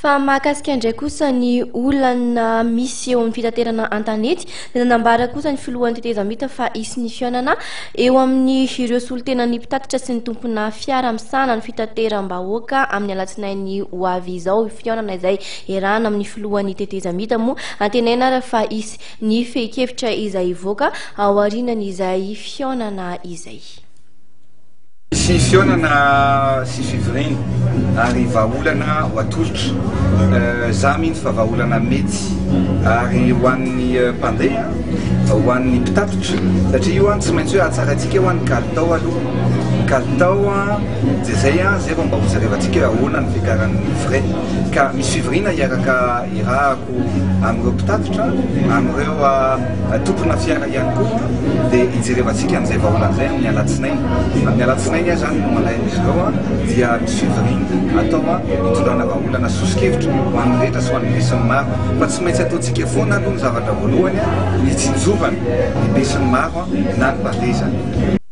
Fa mahakasika indray kosa ny olana misy eo amin'ny fitaterana an-tanety dia nanambara kosa ny filohan'ny tetezamita fa hisy ny fihaonana eo amin'ny ireo solotena ny mpitatitra sy ny tompona fiara misana ny fitateram-bahoaka amin'ny alatsinainy ho avy izao fihaonana izay erahana amin'ny filohan'ny tetezamita moa antenaina raha fa hisy ny fehi-kevitra izay ivoaka ao aorianan'izay fihaonana izay. Misy fihaonana sy fivoriana ary vahaolana ho atolotra za mihitsy fa vahaolana mety ary ho an'ny mpandeha ho an'ny mpitatitra satria io tsy maintsy hoe atsaratsika ho an'ny kalitao aloha kalitao dia zay zay vao mba ho zarevantsika hoe ahoana ny fiakaran'ny frais ka misy fivoriana hiaraka irahako amin'ireo mpitatitra amin'ireo tompona fiara ihany koa dia hijerevantsika an'izay vahaolana izay amin'ny alatsinainy alatsinainy zany no malain'izy ireo dia misy fivoriana atao hitondrana vahaolana sosikevitra ho an'ny rehetra sy ho an'ny besin'ny maro fa tsy maintsy ataontsika foana aloha ny zavatra voalohany hitsinjovana ny besin'ny maro na ny mpandeha zany.